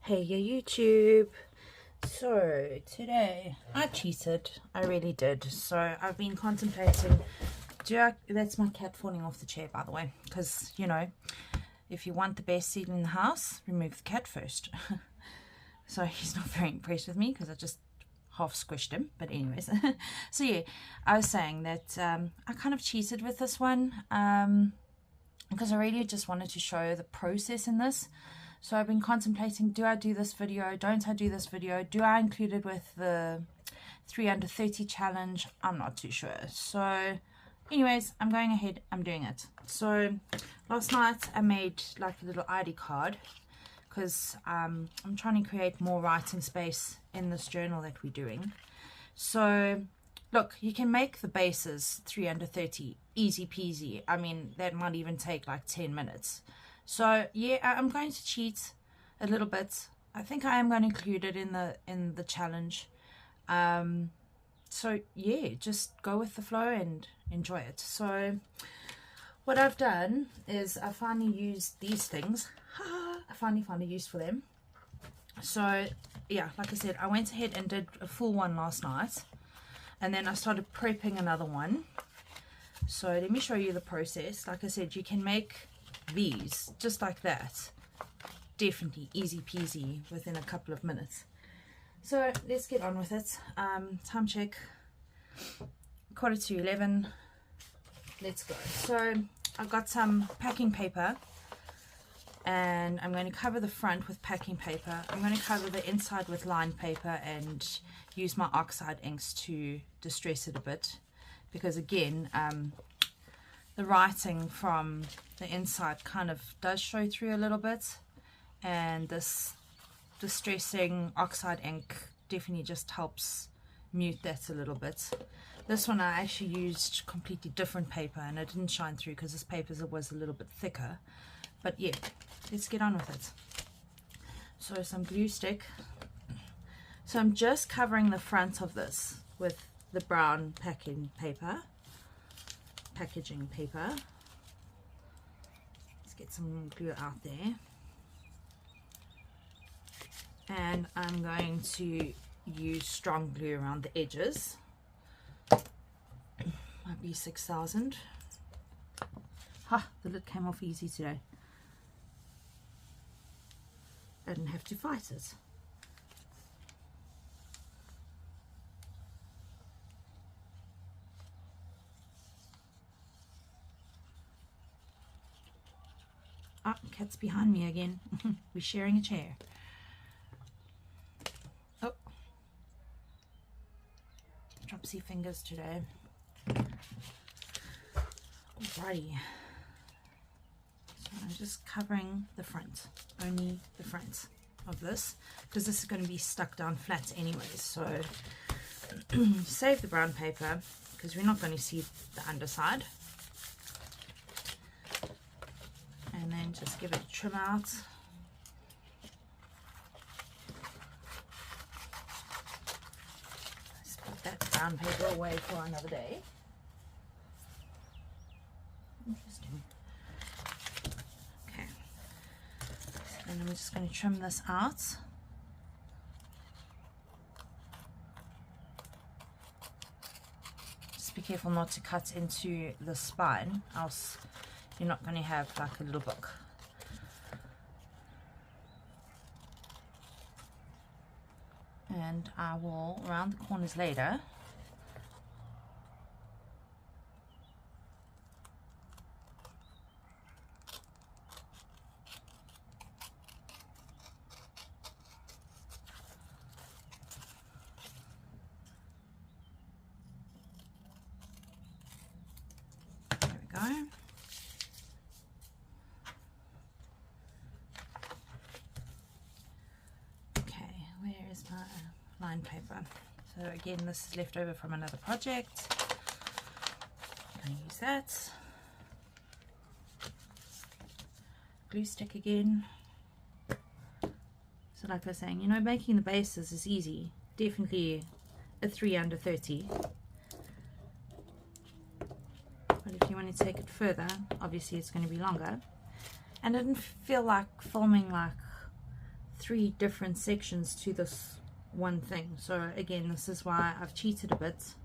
Hey YouTube. So today I cheated, I really did. So I've been contemplating, that's my cat falling off the chair, by the way, because you know, if you want the best seat in the house, remove the cat first. So he's not very impressed with me because I just half squished him, but anyways. So yeah, I was saying that I kind of cheated with this one because I really just wanted to show the process in this. So I've been contemplating, do I do this video? Don't I do this video? Do I include it with the 3 under 30 challenge? I'm not too sure. So anyways, I'm going ahead, I'm doing it. So last night I made like a little ID card because I'm trying to create more writing space in this journal that we're doing. So look, you can make the bases 3 under 30 easy peasy. I mean, that might even take like 10 minutes. So yeah, I'm going to cheat a little bit. I think I am going to include it in the challenge. So yeah, just go with the flow and enjoy it. So what I've done is I finally used these things. I finally found a use for them. So yeah, like I said, I went ahead and did a full one last night, and then I started prepping another one. So let me show you the process. Like I said, you can make these just like that, definitely easy peasy within a couple of minutes. So let's get on with it. Time check, 11:15. Let's go. So I've got some packing paper and I'm going to cover the front with packing paper. I'm going to cover the inside with lined paper and use my oxide inks to distress it a bit, because again, the writing from the inside kind of does show through a little bit, and this distressing oxide ink definitely just helps mute that a little bit. This one I actually used completely different paper and it didn't shine through because this paper was a little bit thicker. But yeah, let's get on with it. So some glue stick. So I'm just covering the front of this with the brown packaging paper. Let's get some glue out there, and I'm going to use strong glue around the edges. Might be 6,000. Ha, the lid came off easy today. I didn't have to fight it. Ah, cat's behind me again. We're sharing a chair. Oh, dropsy fingers today. Alrighty. So I'm just covering the front, only the front of this, because this is going to be stuck down flat anyways. So save the brown paper because we're not going to see the underside. And then just give it a trim out. Let's put that brown paper away for another day. Interesting. Okay. And I'm just going to trim this out. Just be careful not to cut into the spine, else you're not going to have like a little book. And I will round the corners later. There we go. Line paper. So again, this is left over from another project. I'm going to use that. Glue stick again. So like I was saying, you know, making the bases is easy. Definitely a 3 under 30. But if you want to take it further, obviously it's going to be longer. And I didn't feel like filming like 3 different sections to this one thing. So again, this is why I've cheated a bit,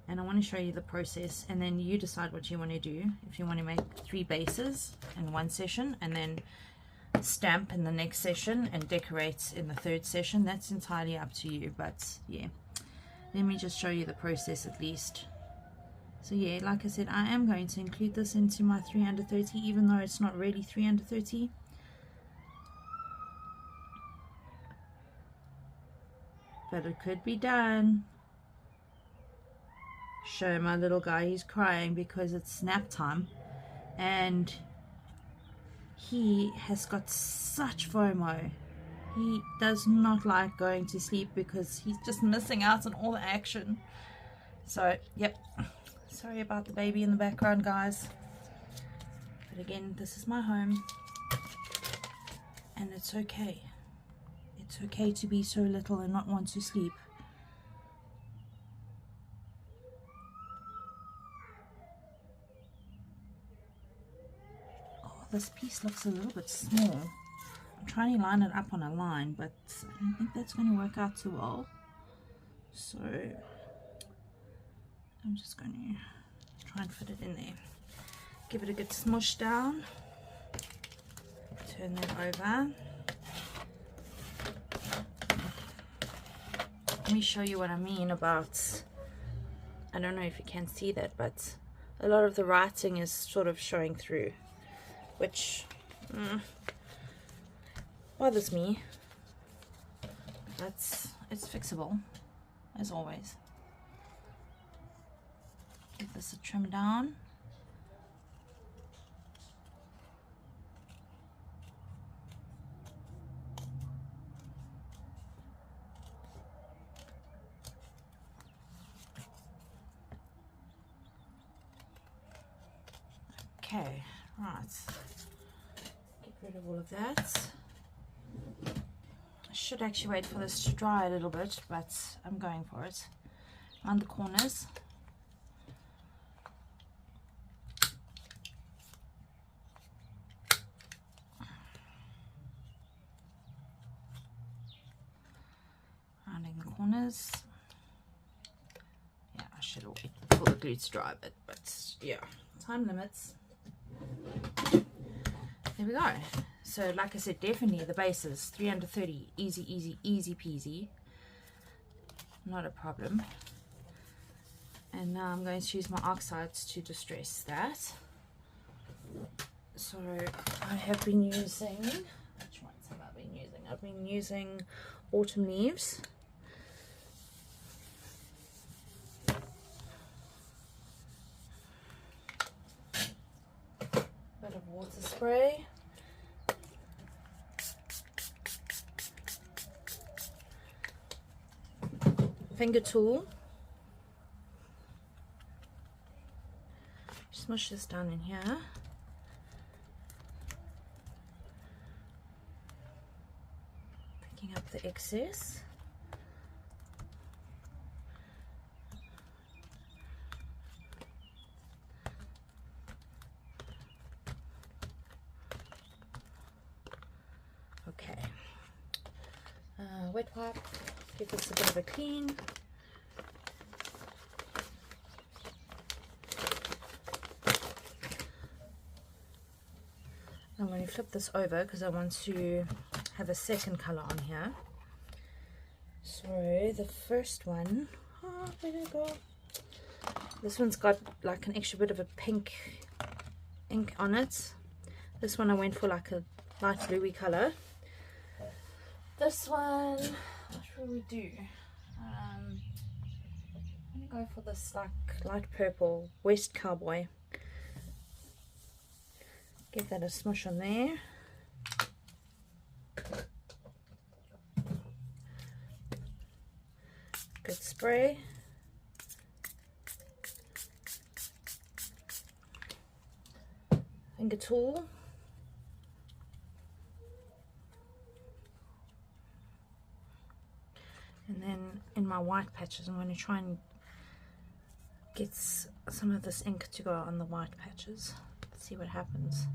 and I want to show you the process, and then you decide what you want to do. If you want to make 3 bases in one session and then stamp in the next session and decorate in the 3rd session, that's entirely up to you. But yeah, let me just show you the process at least. So yeah, like I said, I am going to include this into my 3 under 30, even though it's not really 3 under 30. But it could be done. Show my little guy, he's crying because it's nap time, and he has got such FOMO. He does not like going to sleep because he's just missing out on all the action. So yep, sorry about the baby in the background, guys, but again, this is my home, and it's okay. It's okay to be so little and not want to sleep. Oh, this piece looks a little bit small. I'm trying to line it up on a line, but I don't think that's going to work out too well. So I'm just going to try and fit it in there. Give it a good smush down. Turn that over. Let me show you what I mean about, I don't know if you can see that, but a lot of the writing is sort of showing through, which bothers me. But it's fixable, as always. Give this a trim down. Okay, right. Get rid of all of that. I should actually wait for this to dry a little bit, but I'm going for it. Around the corners. Rounding the corners. Yeah, I should wait for the glue to dry a bit, but yeah, time limits. There we go. So like I said, definitely the bases 3 under 30, easy peasy, not a problem. And now I'm going to use my oxides to distress that. So I have been using, which ones have I been using? I've been using Autumn Leaves. Bit of water spray. Finger tool. Smush this down in here. Picking up the excess. Okay. Wet wipe. Give this a bit of a clean. I'm going to flip this over because I want to have a second color on here. So the first one, where did it go? This one's got like an extra bit of a pink ink on it. This one I went for like a light bluey color. This one, what will we do? I'm going to go for this like light purple West Cowboy. Give that a smush on there. Good spray. Finger tool. And then in my white patches, I'm going to try and get some of this ink to go on the white patches. Let's see what happens.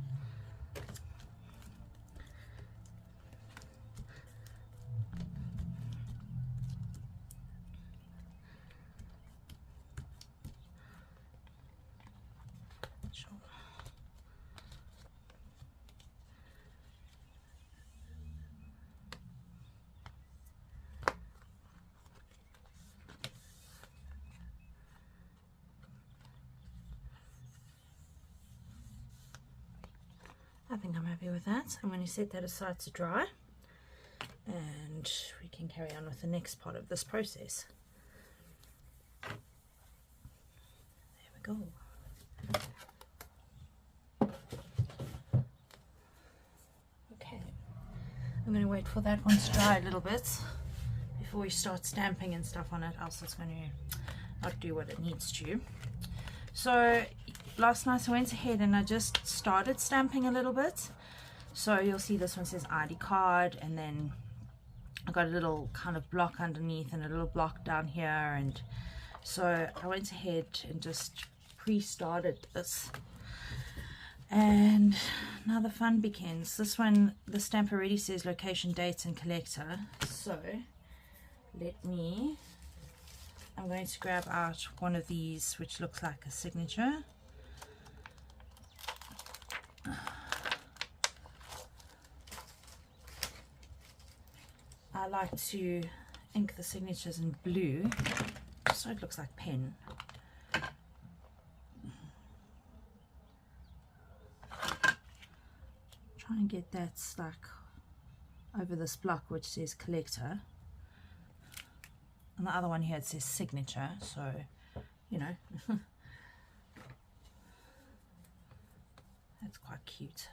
I think I'm happy with that. I'm going to set that aside to dry, and we can carry on with the next part of this process. There we go. Okay, I'm going to wait for that one to dry a little bit before we start stamping and stuff on it, else it's going to not do what it needs to. So last night I went ahead and I just started stamping a little bit. So you'll see this one says ID card, and then I got a little kind of block underneath and a little block down here, and so I went ahead and just pre-started this, and now the fun begins. This one, the stamp already says location, date and collector, so I'm going to grab out one of these which looks like a signature. I like to ink the signatures in blue so it looks like pen. Try and get that stuck over this block which says collector. And the other one here it says signature, so you know. That's quite cute.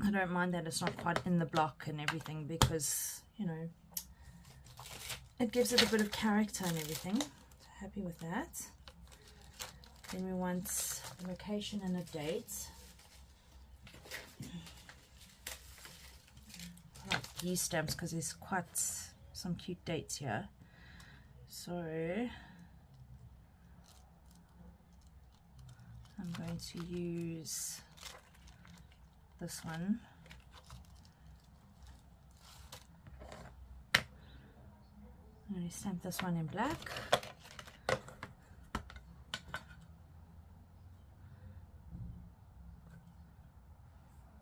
I don't mind that it's not quite in the block and everything, because you know it gives it a bit of character and everything. So happy with that. Then we want a location and a date. I like these stamps because there's quite some cute dates here. So I'm going to use this one. I'm going to stamp this one in black.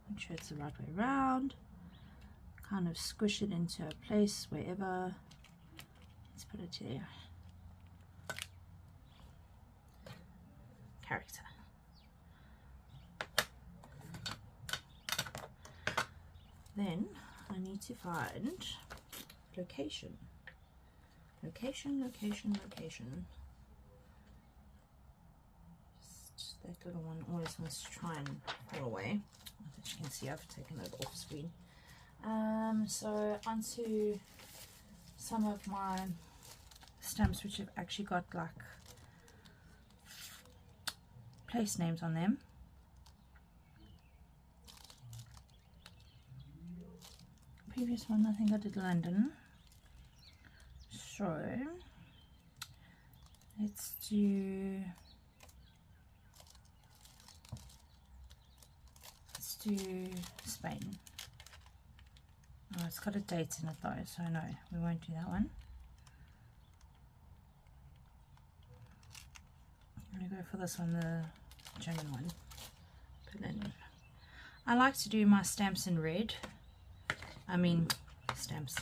Make sure it's the right way around. Kind of squish it into a place wherever. Let's put it there. Character. Then I need to find location. Location. Just that little one always wants to try and fall away. As you can see, I've taken it off screen. So onto some of my stamps which have actually got like place names on them. Previous one I think I did London, so let's do Spain. Oh, it's got a date in it though, so no, we won't do that one. I'm going to go for this one, the German one. Put in. I like to do my stamps in red. I mean, stamps.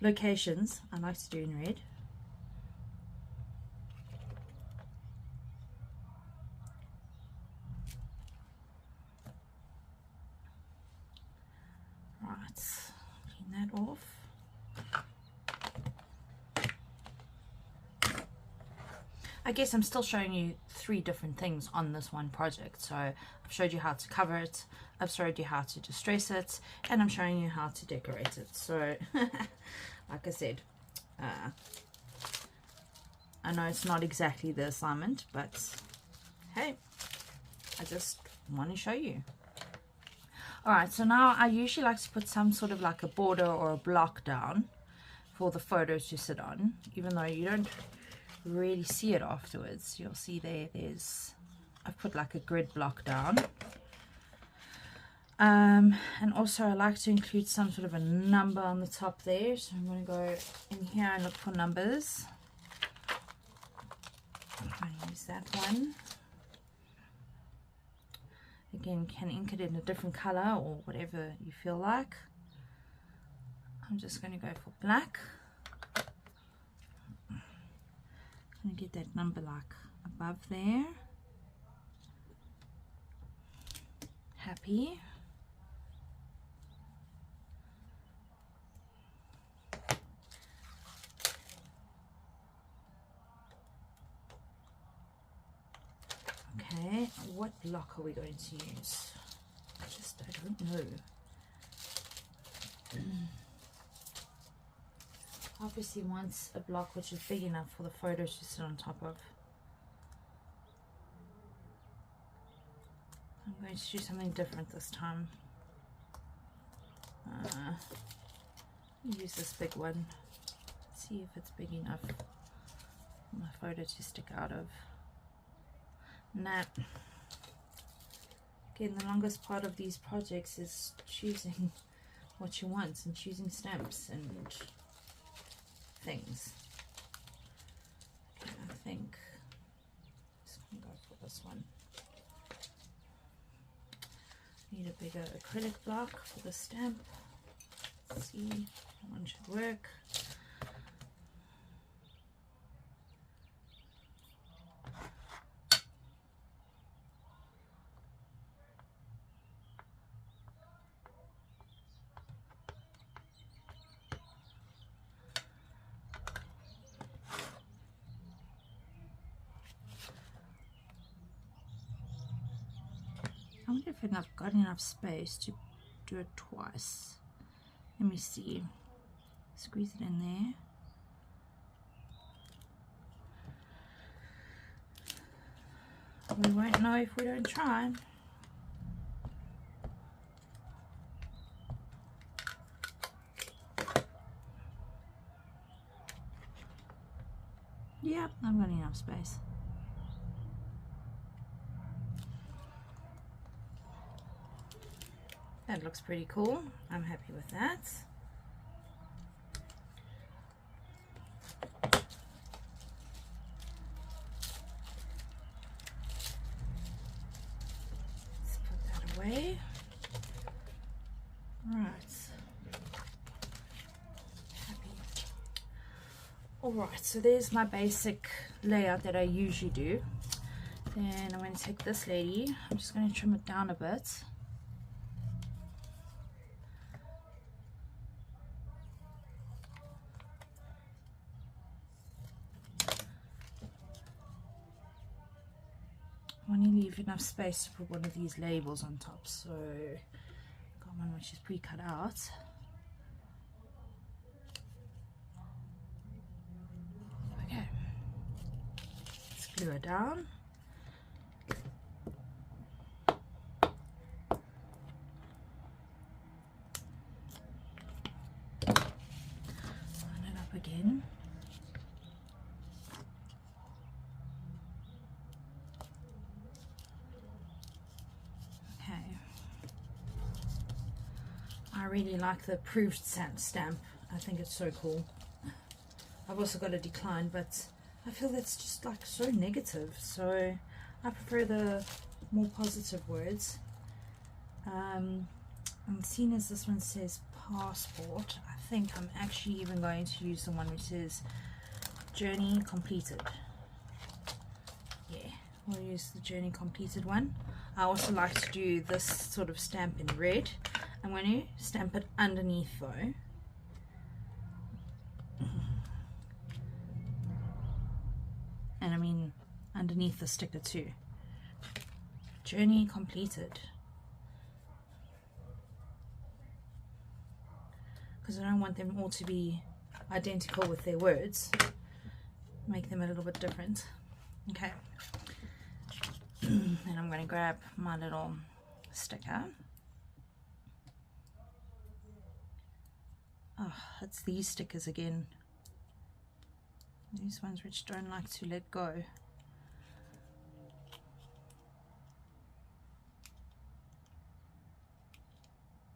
Locations, I like to do in red. Right, clean that off. I guess I'm still showing you 3 different things on this one project. So I've showed you how to cover it, I've showed you how to distress it, and I'm showing you how to decorate it. So like I said, I know it's not exactly the assignment, but hey, I just want to show you. Alright, so now I usually like to put some sort of like a border or a block down for the photos to sit on, even though you don't really see it afterwards. You'll see there's I've put like a grid block down, and also I like to include some sort of a number on the top there, so I'm going to go in here and look for numbers. I'm going to use that one. Again, can ink it in a different color or whatever you feel like. I'm just going to go for black. Get that number like above there. happy. Okay, what block are we going to use? I don't know. Obviously wants a block which is big enough for the photos to sit on top of. I'm going to do something different this time. Use this big one. Let's see if it's big enough for my photo to stick out of. Nah. Again, the longest part of these projects is choosing what you want and choosing stamps and things. Okay, I think I'm just going to go for this one. Need a bigger acrylic block for the stamp. Let's see, that one should work. I wonder if I've got enough space to do it twice. Let me see. Squeeze it in there. We won't know if we don't try. Yep, I've got enough space. That looks pretty cool. I'm happy with that. Let's put that away. Right. Happy. Alright, so there's my basic layout that I usually do. Then I'm going to take this lady. I'm just going to trim it down a bit. I want to leave enough space to put one of these labels on top, so I've got one which is pre-cut out. Okay, let's glue it down. Line it up again. I really like the approved stamp. I think it's so cool. I've also got a decline, but I feel that's just like so negative, so I prefer the more positive words. And seeing as this one says passport, I think I'm actually even going to use the one which says journey completed. Yeah, we'll use the journey completed one. I also like to do this sort of stamp in red. I'm going to stamp it underneath though. And I mean underneath the sticker too. Journey completed. Because I don't want them all to be identical with their words. Make them a little bit different. Okay. And I'm going to grab my little sticker. Oh, it's these stickers again. These ones which don't like to let go.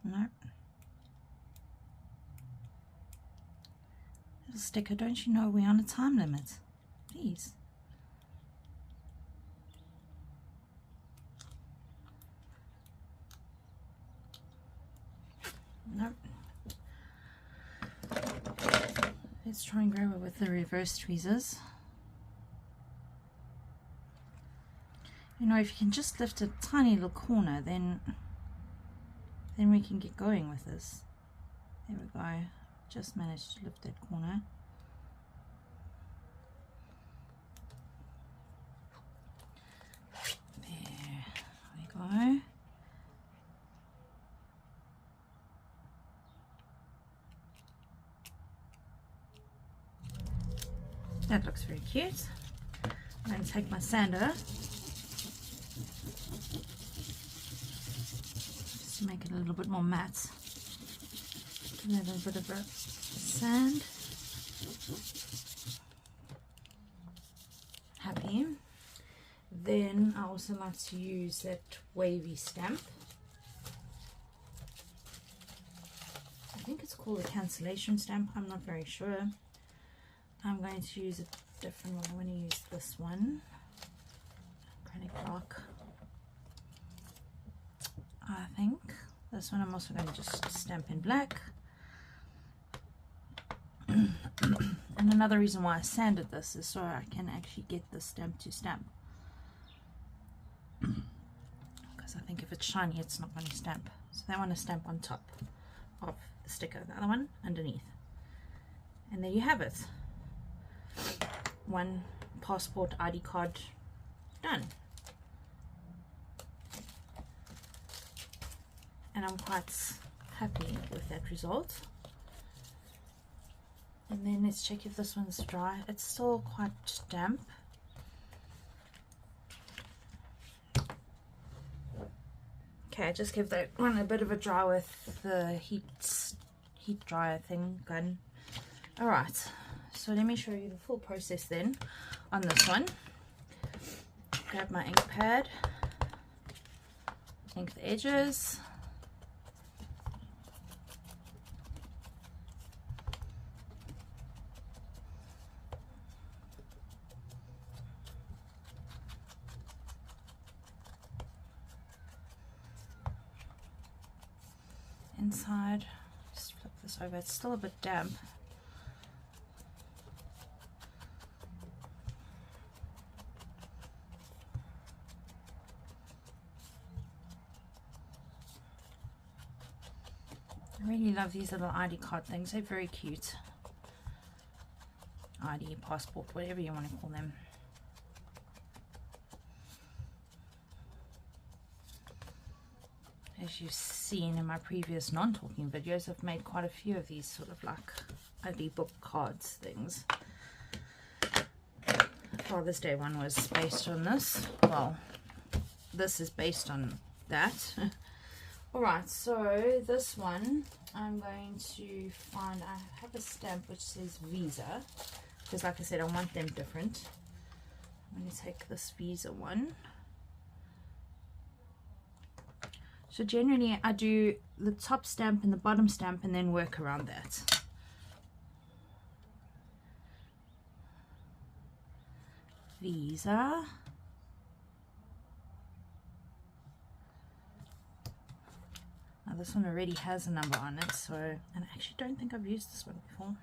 No. Little sticker, don't you know we're on a time limit? Please. Nope. Let's try and grab it with the reverse tweezers. You know, if you can just lift a tiny little corner, then then we can get going with this. There we go. Just managed to lift that corner. There we go. That looks very cute. I'm going to take my sander just to make it a little bit more matte. Give it a little bit of a sand. Happy. Then I also like to use that wavy stamp. I think it's called a cancellation stamp. I'm not very sure. I'm going to use a different one. I'm going to use this one. Acrylic block. I think. This one I'm also going to just stamp in black. And another reason why I sanded this is so I can actually get the stamp to stamp. Because I think if it's shiny it's not going to stamp. So they want to stamp on top of the sticker. The other one underneath. And there you have it. One passport ID card done. And I'm quite happy with that result. And then let's check if this one's dry. It's still quite damp. Okay, just give that one a bit of a dry with the heat dryer thing gun. Alright, so let me show you the full process then on this one. Grab my ink pad, ink the edges. Inside, just flip this over. It's still a bit damp. I really love these little ID card things. They're very cute. ID, passport, whatever you want to call them. As you've seen in my previous non-talking videos, I've made quite a few of these sort of like ugly book cards things. Father's Day one was based on this. Well, this is based on that. Alright, so this one I'm going to find, I have a stamp which says Visa, because like I said I want them different. I'm going to take this Visa one. So generally I do the top stamp and the bottom stamp and then work around that. Visa. Now this one already has a number on it, so, and I actually don't think I've used this one before.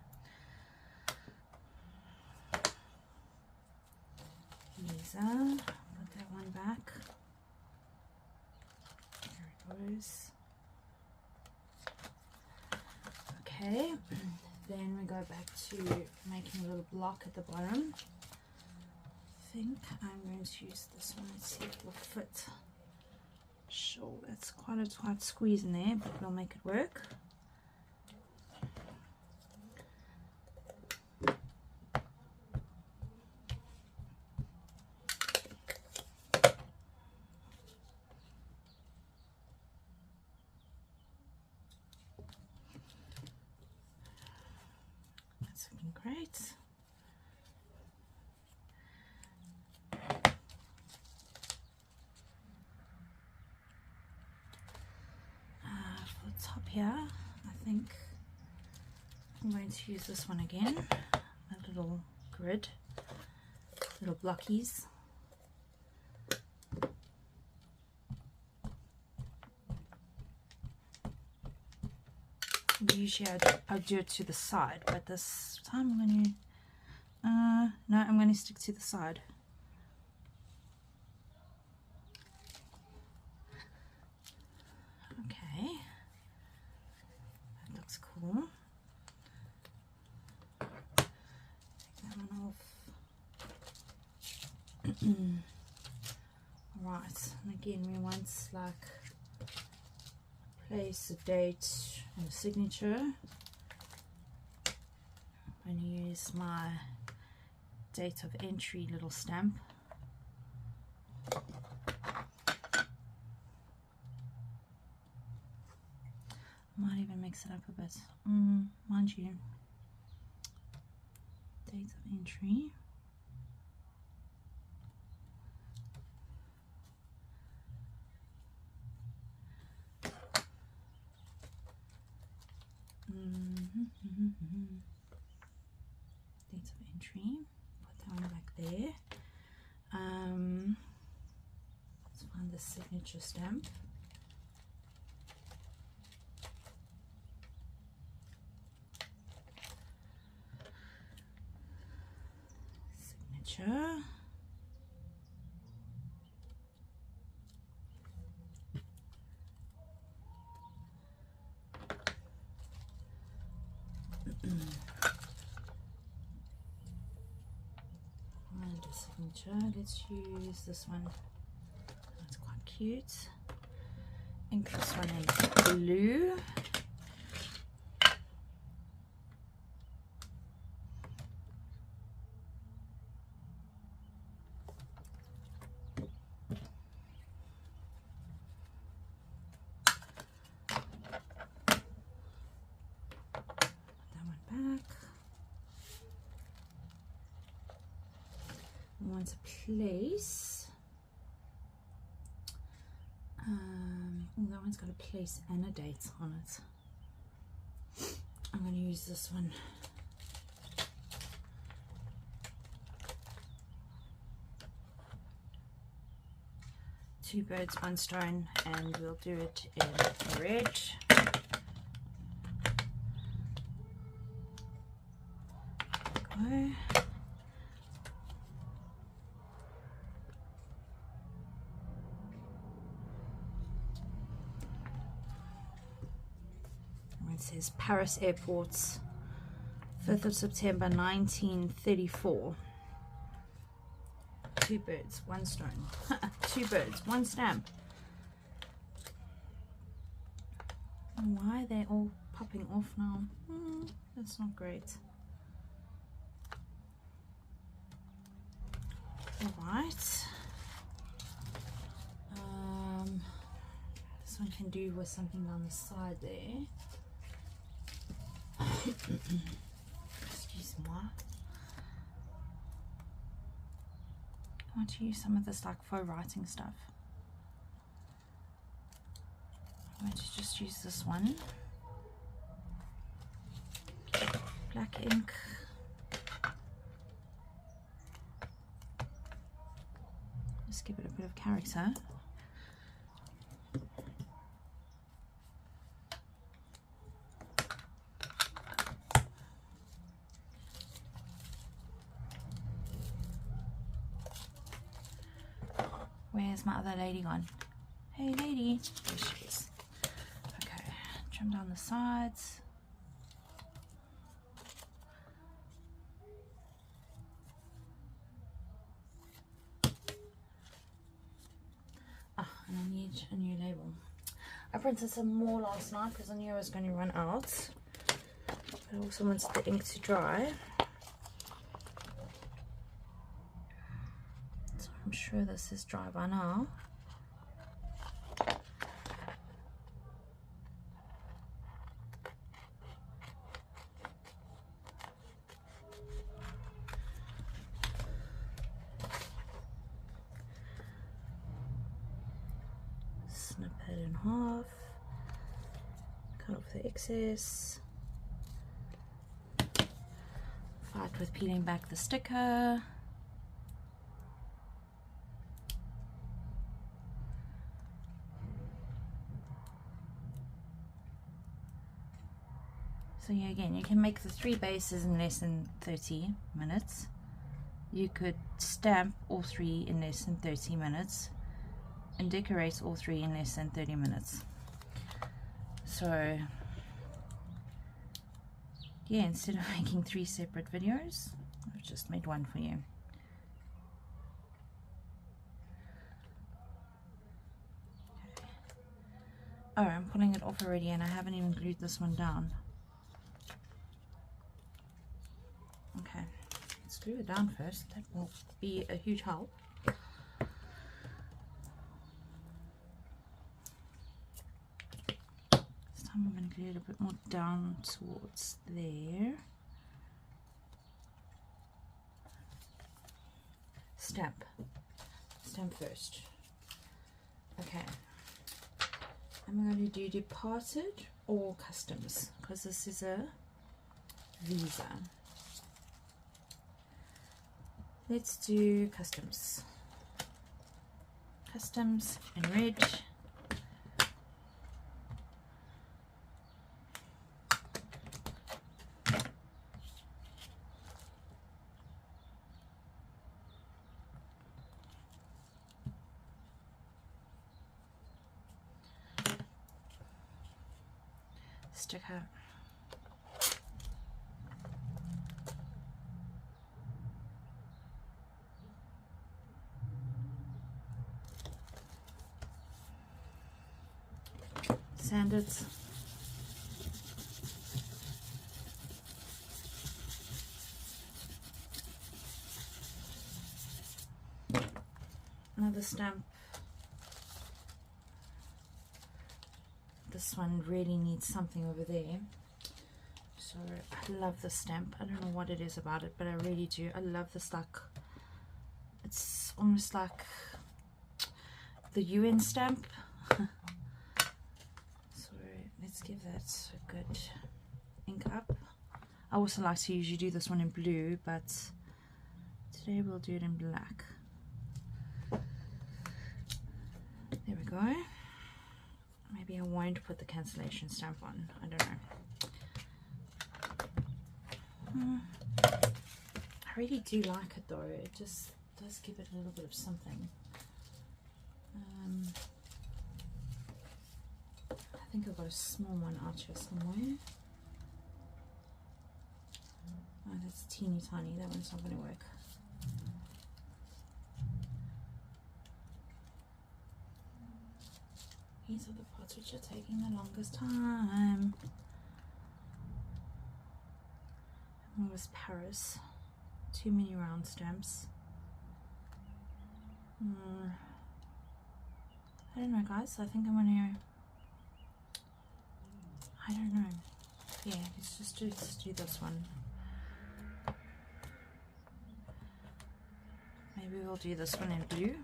Visa, put that one back. Okay, then we go back to making a little block at the bottom. I think I'm going to use this one and see if it will fit. Sure, that's quite a tight squeeze in there, but we'll make it work. Great. For the top here, I think I'm going to use this one again. A little grid, little blockies. Usually I do it to the side, but this time I'm going to, no, I'm going to stick to the side. Okay, looks cool. Take that one off. Right, and again we want like place, a date and a signature. I'm going to use my date of entry little stamp. Might even mix it up a bit, mind you. Date of entry. Date of entry. Put that one back there. Let's find the signature stamp. Signature. And a signature. Let's use this one. That's quite cute. Ink this one in blue. Want a place. That one's got a place and a date on it. I'm going to use this one. Two birds, one stone, and we'll do it in red. Go. It says Paris Airports, 5th of September 1934. Two birds, one stone. Two birds, one stamp. Why are they all popping off now? That's not great. Alright. This one can do with something on the side there. Excuse moi. I want to use some of this like faux writing stuff. I'm going to just use this one. Black ink. Just give it a bit of character. Where's my other lady gone? Hey lady. There she is. Okay, trim down the sides. And I need a new label. I printed some more last night because I knew I was going to run out. But I also wanted the ink to dry. I'm sure this is dry by now. Snip it in half. Cut off the excess. Fight with peeling back the sticker. So yeah, again, you can make the 3 bases in less than 30 minutes. You could stamp all 3 in less than 30 minutes and decorate all 3 in less than 30 minutes. So yeah, instead of making 3 separate videos, I've just made one for you. Oh, I'm pulling it off already and I haven't even glued this one down. Okay, let's glue it down first. That will be a huge help. This time I'm going to glue it a bit more down towards there. Stamp first. Okay, I'm going to do departed or customs because this is a visa. Let's do customs. Customs in red. Sticker. Sand it. Another stamp. This one really needs something over there. So I love this stamp. I don't know what it is about it, but I really do. I love this, like, it's almost like the UN stamp. So let's give that a good ink up. I also like to usually do this one in blue, but today we'll do it in black. There we go. Maybe I won't put the cancellation stamp on. I don't know. I really do like it though. It just does give it a little bit of something. I think I've got a small one out here somewhere. Oh, that's teeny tiny. That one's not going to work. These are the parts which are taking the longest time. One was Paris. Too many round stamps. I don't know, guys. I think I'm gonna. I don't know. Yeah, let's do this one. Maybe we'll do this one in blue.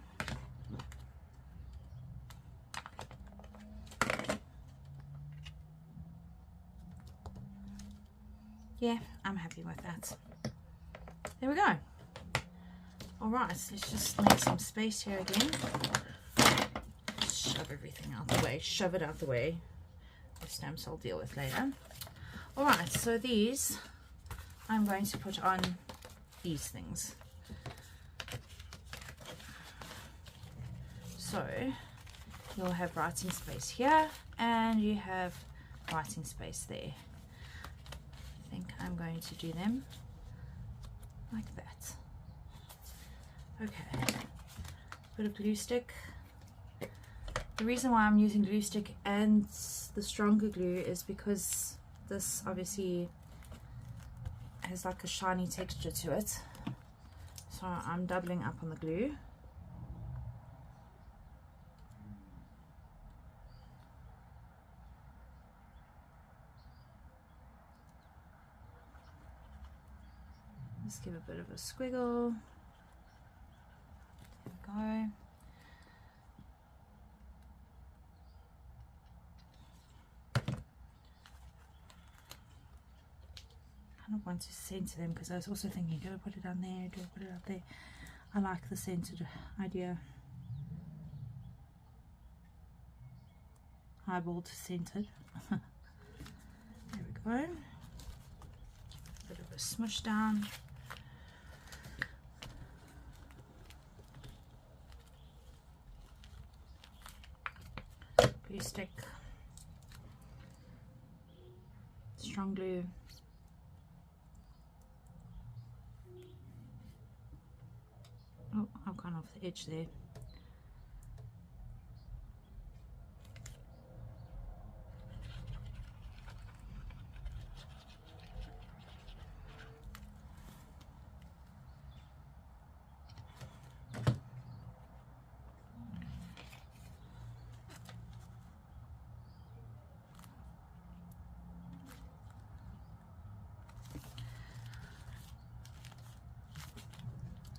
Yeah, I'm happy with that. There we go. Alright, let's just make some space here again. Shove everything out the way. Shove it out the way. The stamps I'll deal with later. Alright, so these I'm going to put on these things. So you'll have writing space here and you have writing space there. I think I'm going to do them like that. Okay, bit of glue stick. The reason why I'm using glue stick and the stronger glue is because this obviously has like a shiny texture to it, so I'm doubling up on the glue. Let's give a bit of a squiggle. There we go. I don't want to center them because I was also thinking, do I put it down there? Do I put it up there? I like the centered idea. Highballed centered. There we go. Bit of a smush down. Glue stick. Strong glue. off the edge there.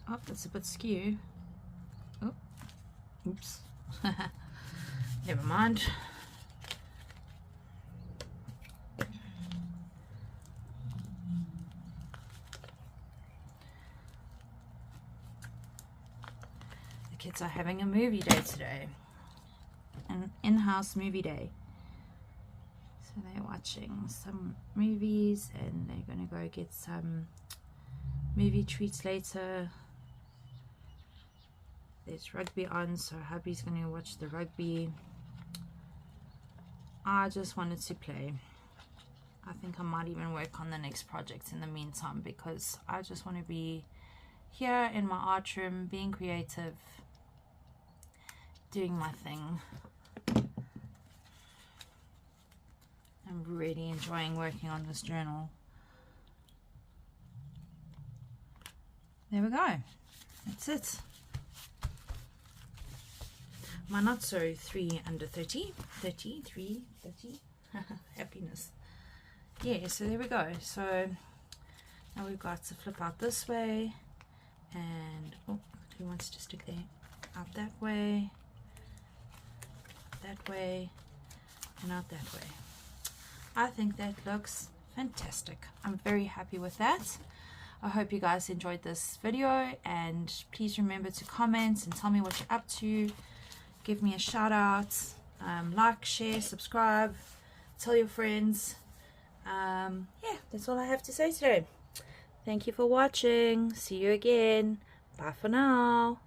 Oh, that's a bit skew. Oh, oops. Never mind. The kids are having a movie day today. An in-house movie day. So they're watching some movies and they're going to go get some movie treats later. There's rugby on, so hubby's going to watch the rugby. I just wanted to play. I think I might even work on the next project in the meantime, because I just want to be here in my art room, being creative, doing my thing. I'm really enjoying working on this journal. There we go. That's it. My not so 3 under 30, 30, 3, 30, happiness. Yeah, so there we go. So now we've got to flip out this way, and oh, who wants to stick there? Out that way, and out that way. I think that looks fantastic. I'm very happy with that. I hope you guys enjoyed this video, and please remember to comment and tell me what you're up to. Give me a shout out, like, share, subscribe, tell your friends. Yeah, that's all I have to say today. Thank you for watching. See you again. Bye for now.